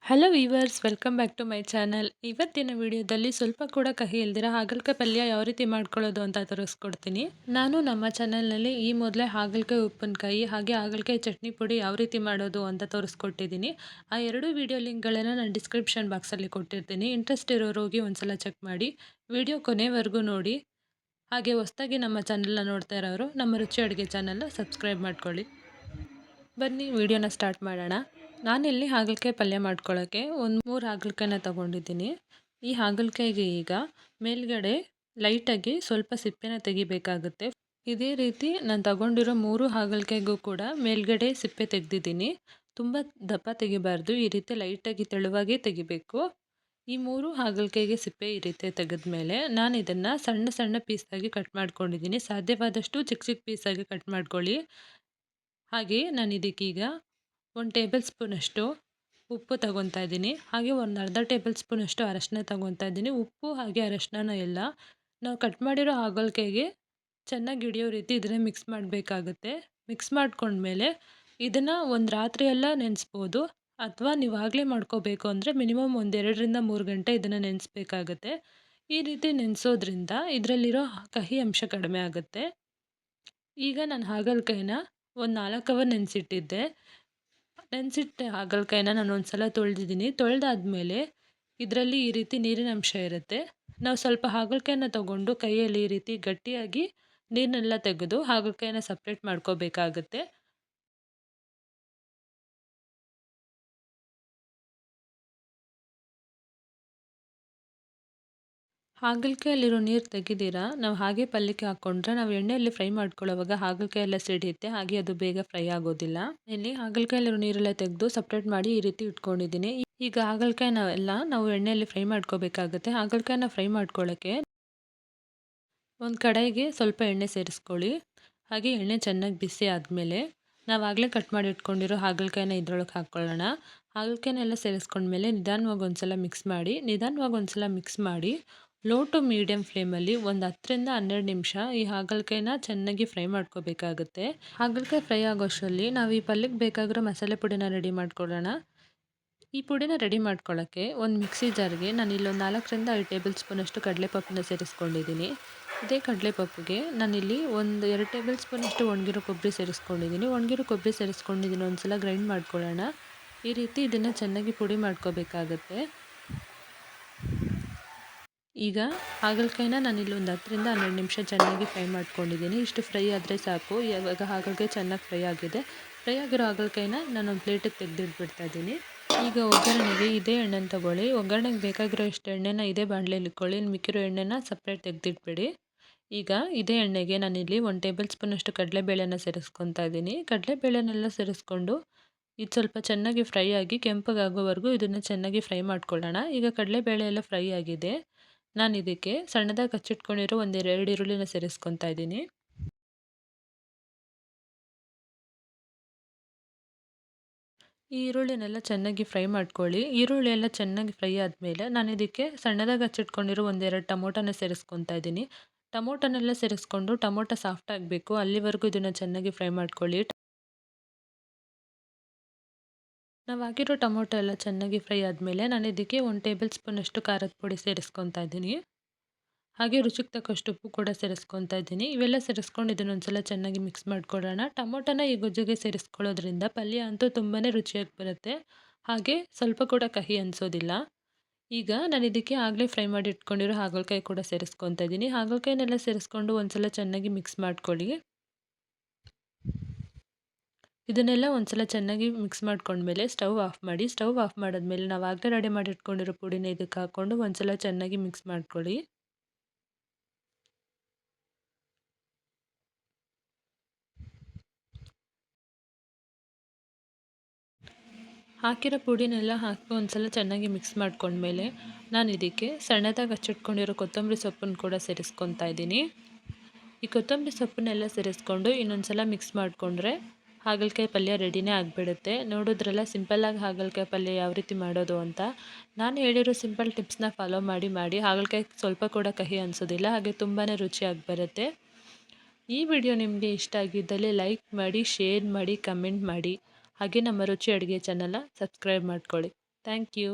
Hello viewers, welcome back to my channel. ಇವತ್ತಿನ ವಿಡಿಯೋದಲ್ಲಿ ಸ್ವಲ್ಪ ಕೂಡ ಕಹಿ ಇಲ್ದಿರ ಹಾಗಲಕಾಯಿ ಪಲ್ಯ ಯಾವ ರೀತಿ ಮಾಡ್ಕೊಳ್ಳೋದು ಅಂತ ತೋರಿಸ್ಕೊಡ್ತೀನಿ. ನಾನು ನಮ್ಮ ಚಾನಲ್ನಲ್ಲಿ ಈ ಮೊದಲೇ ಹಾಗಲಕಾಯಿ ಉಪ್ಪಿನಕಾಯಿ ಹಾಗೆ ಹಾಗಲಕಾಯಿ ಚಟ್ನಿ ಪುಡಿ ಯಾವ ರೀತಿ ಮಾಡೋದು ಅಂತ ತೋರಿಸ್ಕೊಟ್ಟಿದ್ದೀನಿ. ಆ ಎರಡು ವಿಡಿಯೋ ಲಿಂಕ್ಗಳನ್ನು ನಾನು ಡಿಸ್ಕ್ರಿಪ್ಷನ್ ಬಾಕ್ಸಲ್ಲಿ ಕೊಟ್ಟಿರ್ತೀನಿ. ಇಂಟ್ರೆಸ್ಟ್ ಇರೋರು ಹೋಗಿ ಒಂದ್ಸಲ ಚೆಕ್ ಮಾಡಿ. ವಿಡಿಯೋ ಕೊನೆವರೆಗೂ ನೋಡಿ. ಹಾಗೆ ಹೊಸದಾಗಿ ನಮ್ಮ ಚಾನಲ್ನ ನೋಡ್ತಾ ಇರೋರು ನಮ್ಮ ರುಚಿ ಅಡುಗೆ ಚಾನಲ್ನ ಸಬ್ಸ್ಕ್ರೈಬ್ ಮಾಡ್ಕೊಳ್ಳಿ. ಬನ್ನಿ ವಿಡಿಯೋನ ಸ್ಟಾರ್ಟ್ ಮಾಡೋಣ. ನಾನಿಲ್ಲಿ ಹಾಗಲಕಾಯಿ ಪಲ್ಯ ಮಾಡ್ಕೊಳ್ಳೋಕ್ಕೆ ಒಂದು 3 ಹಾಗಲಕಾಯಿನ ತೊಗೊಂಡಿದ್ದೀನಿ. ಈ ಹಾಗಲಕಾಯಿಗೆ ಈಗ ಮೇಲ್ಗಡೆ ಲೈಟಾಗಿ ಸ್ವಲ್ಪ ಸಿಪ್ಪೆನ ತೆಗಿಬೇಕಾಗುತ್ತೆ. ಇದೇ ರೀತಿ ನಾನು ತಗೊಂಡಿರೋ 3 ಹಾಗಲಕಾಯಿಗೂ ಕೂಡ ಮೇಲ್ಗಡೆ ಸಿಪ್ಪೆ ತೆಗೆದಿದ್ದೀನಿ. ತುಂಬ ದಪ್ಪ ತೆಗಿಬಾರ್ದು, ಈ ರೀತಿ ಲೈಟಾಗಿ ತೆಳುವಾಗೇ ತೆಗಿಬೇಕು. ಈ 3 ಹಾಗಲಕಾಯಿಗೆ ಸಿಪ್ಪೆ ಈ ರೀತಿ ತೆಗೆದ್ಮೇಲೆ ನಾನು ಇದನ್ನು ಸಣ್ಣ ಸಣ್ಣ ಪೀಸಾಗಿ ಕಟ್ ಮಾಡ್ಕೊಂಡಿದ್ದೀನಿ. ಸಾಧ್ಯವಾದಷ್ಟು ಚಿಕ್ಕ ಚಿಕ್ಕ ಪೀಸಾಗಿ ಕಟ್ ಮಾಡ್ಕೊಳ್ಳಿ. ಹಾಗೆ ನಾನು ಇದಕ್ಕೀಗ 1 ಟೇಬಲ್ ಸ್ಪೂನಷ್ಟು ಉಪ್ಪು ತಗೊತಾ ಇದ್ದೀನಿ. ಹಾಗೆ ಒಂದು ಅರ್ಧ ಟೇಬಲ್ ಸ್ಪೂನಷ್ಟು ಅರಶಿನ ತಗೊತಾ ಇದ್ದೀನಿ. ಉಪ್ಪು ಹಾಗೆ ಅರಶಿನ ಎಲ್ಲ ನಾವು ಕಟ್ ಮಾಡಿರೋ ಹಾಗಲಕಾಯಿಗೆ ಚೆನ್ನಾಗಿ ಹಿಡಿಯೋ ರೀತಿ ಇದನ್ನು ಮಿಕ್ಸ್ ಮಾಡಬೇಕಾಗುತ್ತೆ. ಮಿಕ್ಸ್ ಮಾಡ್ಕೊಂಡ್ಮೇಲೆ ಇದನ್ನು ಒಂದು ರಾತ್ರಿ ಎಲ್ಲ ನೆನೆಸ್ಬೋದು, ಅಥವಾ ನೀವು ಆಗಲೇ ಮಾಡ್ಕೋಬೇಕು ಅಂದರೆ ಮಿನಿಮಮ್ ಒಂದು 2ರಿಂದ 3 ಗಂಟೆ ಇದನ್ನು ನೆನೆಸ್ಬೇಕಾಗತ್ತೆ. ಈ ರೀತಿ ನೆನೆಸೋದ್ರಿಂದ ಇದರಲ್ಲಿರೋ ಕಹಿ ಅಂಶ ಕಡಿಮೆ ಆಗುತ್ತೆ. ಈಗ ನಾನು ಹಾಗಲಕಾಯಿನ ಒಂದು 4 ಅವರ್ ನೆನೆಸಿಟ್ಟಿದ್ದೆ. ನೆನೆಸಿಟ್ಟ ಹಾಗಲಕಾಯಿನ ನಾನು ಒಂದು ಸಲ ತೊಳೆದಿದ್ದೀನಿ. ತೊಳೆದಾದ್ಮೇಲೆ ಇದರಲ್ಲಿ ಈ ರೀತಿ ನೀರಿನ ಅಂಶ ಇರುತ್ತೆ. ನಾವು ಸ್ವಲ್ಪ ಹಾಗಲಕಾಯಿನ ತಗೊಂಡು ಕೈಯಲ್ಲಿ ಈ ರೀತಿ ಗಟ್ಟಿಯಾಗಿ ನೀರನ್ನೆಲ್ಲ ತೆಗೆದು ಹಾಗಲಕಾಯಿನ ಸಪ್ರೇಟ್ ಮಾಡ್ಕೋಬೇಕಾಗುತ್ತೆ. ಹಾಗಲಕಾಯಲ್ಲಿರೋ ನೀರು ತೆಗೆದಿರಾ ನಾವು ಹಾಗೆ ಪಲ್ಯಕ್ಕೆ ಹಾಕ್ಕೊಂಡ್ರೆ ನಾವು ಎಣ್ಣೆಯಲ್ಲಿ ಫ್ರೈ ಮಾಡ್ಕೊಳ್ಳೋವಾಗ ಹಾಗಲಕಾಯಿ ಎಲ್ಲ ಸಿಡಿಯುತ್ತೆ, ಹಾಗೆ ಅದು ಬೇಗ ಫ್ರೈ ಆಗೋದಿಲ್ಲ. ಇಲ್ಲಿ ಹಾಗಲಕಾಯಲ್ಲಿರೋ ನೀರೆಲ್ಲ ತೆಗೆದು ಸಪ್ರೇಟ್ ಮಾಡಿ ಈ ರೀತಿ ಇಟ್ಕೊಂಡಿದ್ದೀನಿ. ಈಗ ಹಾಗಲಕಾಯಿನ ಎಲ್ಲ ನಾವು ಎಣ್ಣೆಯಲ್ಲಿ ಫ್ರೈ ಮಾಡ್ಕೋಬೇಕಾಗುತ್ತೆ. ಹಾಗಲಕಾಯಿನ ಫ್ರೈ ಮಾಡ್ಕೊಳ್ಳೋಕ್ಕೆ ಒಂದು ಕಡಾಯಿಗೆ ಸ್ವಲ್ಪ ಎಣ್ಣೆ ಸೇರಿಸ್ಕೊಳ್ಳಿ. ಹಾಗೆ ಎಣ್ಣೆ ಚೆನ್ನಾಗಿ ಬಿಸಿ ಆದಮೇಲೆ ನಾವಾಗಲೇ ಕಟ್ ಮಾಡಿ ಇಟ್ಕೊಂಡಿರೋ ಹಾಗಲಕಾಯಿನ ಇದ್ರೊಳಗೆ ಹಾಕ್ಕೊಳ್ಳೋಣ. ಹಾಗಲಕಾಯಿನೆಲ್ಲ ಸೇರಿಸ್ಕೊಂಡ್ಮೇಲೆ ನಿಧಾನವಾಗಿ ಒಂದ್ಸಲ ಮಿಕ್ಸ್ ಮಾಡಿ ಲೋ ಟು ಮೀಡಿಯಮ್ ಫ್ಲೇಮಲ್ಲಿ ಒಂದು 10ರಿಂದ 12 ನಿಮಿಷ ಈ ಹಾಗಲಕಾಯಿನ ಚೆನ್ನಾಗಿ ಫ್ರೈ ಮಾಡ್ಕೋಬೇಕಾಗುತ್ತೆ. ಹಾಗಲಕಾಯಿ ಫ್ರೈ ಆಗೋಷ್ಟರಲ್ಲಿ ನಾವು ಈ ಪಲ್ಯಕ್ಕೆ ಬೇಕಾಗಿರೋ ಮಸಾಲೆ ಪುಡಿನ ರೆಡಿ ಮಾಡ್ಕೊಳ್ಳೋಣ. ಈ ಪುಡಿನ ರೆಡಿ ಮಾಡ್ಕೊಳ್ಳೋಕ್ಕೆ ಒಂದು ಮಿಕ್ಸಿ ಜಾರ್ಗೆ ನಾನು ಇಲ್ಲೊಂದು 4ರಿಂದ 5 ಟೇಬಲ್ ಸ್ಪೂನಷ್ಟು ಕಡಲೆಪಪ್ಪನ್ನ ಸೇರಿಸ್ಕೊಂಡಿದ್ದೀನಿ. ಇದೇ ಕಡಲೆಪಪ್ಪಿಗೆ ನಾನಿಲ್ಲಿ ಒಂದು 2 ಟೇಬಲ್ ಸ್ಪೂನಷ್ಟು ಒಣಗಿರೋ ಕೊಬ್ಬರಿ ಸೇರಿಸ್ಕೊಂಡಿದ್ದೀನಿ. ಒಣಗಿರೋ ಕೊಬ್ಬರಿ ಸೇರಿಸ್ಕೊಂಡಿದ್ದೀನಿ. ಒಂದ್ಸಲ ಗ್ರೈಂಡ್ ಮಾಡ್ಕೊಳ್ಳೋಣ. ಈ ರೀತಿ ಇದನ್ನು ಚೆನ್ನಾಗಿ ಪುಡಿ ಮಾಡ್ಕೋಬೇಕಾಗತ್ತೆ. ಈಗ ಹಾಗಲಕಾಯಿನ ನಾನಿಲ್ಲಿ ಒಂದು 10ರಿಂದ 12 ನಿಮಿಷ ಚೆನ್ನಾಗಿ ಫ್ರೈ ಮಾಡ್ಕೊಂಡಿದ್ದೀನಿ. ಇಷ್ಟು ಫ್ರೈ ಆದರೆ ಸಾಕು. ಇವಾಗ ಹಾಗಲಕಾಯಿ ಚೆನ್ನಾಗಿ ಫ್ರೈ ಆಗಿದೆ. ಫ್ರೈ ಆಗಿರೋ ಹಾಗಲಕಾಯಿನ ನಾನೊಂದು ಪ್ಲೇಟಿಗೆ ತೆಗೆದಿಟ್ಬಿಡ್ತಾ ಇದ್ದೀನಿ. ಈಗ ಒಗ್ಗರಣೆಗೆ ಇದೇ ಎಣ್ಣೆನ ತಗೊಳ್ಳಿ. ಒಗ್ಗರಣೆಗೆ ಬೇಕಾಗಿರೋ ಇಷ್ಟು ಎಣ್ಣೆನ ಇದೇ ಬಾಣಲೆಯಲ್ಲಿ ಇಟ್ಕೊಳ್ಳಿ. ಮಿಕ್ಕಿರೋ ಎಣ್ಣೆನ ಸಪ್ರೇಟ್ ತೆಗೆದಿಟ್ಬಿಡಿ. ಈಗ ಇದೇ ಎಣ್ಣೆಗೆ ನಾನಿಲ್ಲಿ 1 ಟೇಬಲ್ ಸ್ಪೂನಷ್ಟು ಕಡಲೆಬೇಳೆನ ಸೇರಿಸ್ಕೊತಾ ಇದ್ದೀನಿ. ಕಡಲೆಬೇಳೆನೆಲ್ಲ ಸೇರಿಸ್ಕೊಂಡು ಇದು ಸ್ವಲ್ಪ ಚೆನ್ನಾಗಿ ಫ್ರೈ ಆಗಿ ಕೆಂಪಗಾಗೋವರೆಗೂ ಇದನ್ನು ಚೆನ್ನಾಗಿ ಫ್ರೈ ಮಾಡ್ಕೊಳ್ಳೋಣ. ಈಗ ಕಡಲೆಬೇಳೆ ಎಲ್ಲ ಫ್ರೈ ಆಗಿದೆ. ನಾನು ಇದಕ್ಕೆ ಸಣ್ಣದಾಗಿ ಹಚ್ಚಿಟ್ಕೊಂಡಿರೋ ಒಂದು 2 ಈರುಳ್ಳಿನ ಸೇರಿಸ್ಕೊತಾ ಇದ್ದೀನಿ. ಈ ಈರುಳ್ಳಿನೆಲ್ಲ ಚೆನ್ನಾಗಿ ಫ್ರೈ ಮಾಡ್ಕೊಳ್ಳಿ. ಈರುಳ್ಳಿ ಎಲ್ಲ ಚೆನ್ನಾಗಿ ಫ್ರೈ ಆದಮೇಲೆ ನಾನು ಇದಕ್ಕೆ ಸಣ್ಣದಾಗಿ ಹಚ್ಚಿಟ್ಕೊಂಡಿರೋ ಒಂದು 2 ಟೊಮೊಟೊನ ಸೇರಿಸ್ಕೊತಾ ಇದ್ದೀನಿ. ಟೊಮೊಟೊನೆಲ್ಲ ಸೇರಿಸ್ಕೊಂಡು ಟೊಮೊಟೊ ಸಾಫ್ಟ್ ಆಗಬೇಕು ಅಲ್ಲಿವರೆಗೂ ಇದನ್ನು ಚೆನ್ನಾಗಿ ಫ್ರೈ ಮಾಡ್ಕೊಳ್ಳಿ. ನಾವು ಹಾಕಿರೋ ಟೊಮೊಟೊ ಎಲ್ಲ ಚೆನ್ನಾಗಿ ಫ್ರೈ ಆದಮೇಲೆ ನಾನು ಇದಕ್ಕೆ 1 ಟೇಬಲ್ ಸ್ಪೂನಷ್ಟು ಖಾರದ ಪುಡಿ ಸೇರಿಸ್ಕೊತಾ ಇದ್ದೀನಿ. ಹಾಗೆ ರುಚಿಗೆ ತಕ್ಕಷ್ಟು ಉಪ್ಪು ಕೂಡ ಸೇರಿಸ್ಕೊತಾ ಇದ್ದೀನಿ. ಇವೆಲ್ಲ ಸೇರಿಸ್ಕೊಂಡು ಇದನ್ನು ಒಂದ್ಸಲ ಚೆನ್ನಾಗಿ ಮಿಕ್ಸ್ ಮಾಡ್ಕೊಳ್ಳೋಣ. ಟೊಮೊಟೊನ ಈ ಗೊಜ್ಜಿಗೆ ಸೇರಿಸ್ಕೊಳ್ಳೋದ್ರಿಂದ ಪಲ್ಯ ಅಂತೂ ತುಂಬಾ ರುಚಿಯಾಗಿ ಬರುತ್ತೆ. ಹಾಗೆ ಸ್ವಲ್ಪ ಕೂಡ ಕಹಿ ಅನಿಸೋದಿಲ್ಲ. ಈಗ ನಾನು ಇದಕ್ಕೆ ಆಗಲೇ ಫ್ರೈ ಮಾಡಿ ಇಟ್ಕೊಂಡಿರೋ ಹಾಗಲಕಾಯಿ ಕೂಡ ಸೇರಿಸ್ಕೊತಾ ಇದ್ದೀನಿ. ಹಾಗಲಕಾಯಿನೆಲ್ಲ ಸೇರಿಸ್ಕೊಂಡು ಒಂದ್ಸಲ ಚೆನ್ನಾಗಿ ಮಿಕ್ಸ್ ಮಾಡ್ಕೊಳ್ಳಿ. ಇದನ್ನೆಲ್ಲ ಒಂದ್ಸಲ ಚೆನ್ನಾಗಿ ಮಿಕ್ಸ್ ಮಾಡ್ಕೊಂಡ್ಮೇಲೆ ಸ್ಟವ್ ಆಫ್ ಮಾಡಿ. ಸ್ಟವ್ ಆಫ್ ಮಾಡಿದ್ಮೇಲೆ ನಾವು ಆಗಲೇ ರೆಡಿ ಮಾಡಿ ಇಟ್ಕೊಂಡಿರೋ ಪುಡಿನ ಇದಕ್ಕೆ ಹಾಕ್ಕೊಂಡು ಒಂದ್ಸಲ ಚೆನ್ನಾಗಿ ಮಿಕ್ಸ್ ಮಾಡ್ಕೊಳ್ಳಿ. ಹಾಕಿರೋ ಪುಡಿನೆಲ್ಲ ಹಾಕಿ ಒಂದ್ಸಲ ಚೆನ್ನಾಗಿ ಮಿಕ್ಸ್ ಮಾಡ್ಕೊಂಡ್ಮೇಲೆ ನಾನು ಇದಕ್ಕೆ ಸಣ್ಣದಾಗಿ ಹಚ್ಚಿಟ್ಕೊಂಡಿರೋ ಕೊತ್ತಂಬರಿ ಸೊಪ್ಪನ್ನು ಕೂಡ ಸೇರಿಸ್ಕೊತಾ ಇದ್ದೀನಿ. ಈ ಕೊತ್ತಂಬರಿ ಸೊಪ್ಪನ್ನೆಲ್ಲ ಸೇರಿಸ್ಕೊಂಡು ಇನ್ನೊಂದ್ಸಲ ಮಿಕ್ಸ್ ಮಾಡಿಕೊಂಡ್ರೆ ಹಾಗಲಕಾಯಿ ಪಲ್ಯ ರೆಡಿನೇ ಆಗಿಬಿಡುತ್ತೆ. ನೋಡಿದ್ರಲ್ಲ ಸಿಂಪಲ್ಲಾಗಿ ಹಾಗಲಕಾಯಿ ಪಲ್ಯ ಯಾವ ರೀತಿ ಮಾಡೋದು ಅಂತ. ನಾನು ಹೇಳಿರೋ ಸಿಂಪಲ್ ಟಿಪ್ಸ್ನ ಫಾಲೋ ಮಾಡಿ ಹಾಗಲಕಾಯಿ ಸ್ವಲ್ಪ ಕೂಡ ಕಹಿ ಅನಿಸೋದಿಲ್ಲ, ಹಾಗೆ ತುಂಬಾ ರುಚಿಯಾಗಿ ಬರುತ್ತೆ. ಈ ವಿಡಿಯೋ ನಿಮಗೆ ಇಷ್ಟ ಆಗಿದ್ದಲ್ಲಿ ಲೈಕ್ ಮಾಡಿ, ಶೇರ್ ಮಾಡಿ, ಕಮೆಂಟ್ ಮಾಡಿ. ಹಾಗೆ ನಮ್ಮ ರುಚಿ ಅಡುಗೆ ಚಾನಲ್ನ ಸಬ್ಸ್ಕ್ರೈಬ್ ಮಾಡ್ಕೊಳ್ಳಿ. Thank you.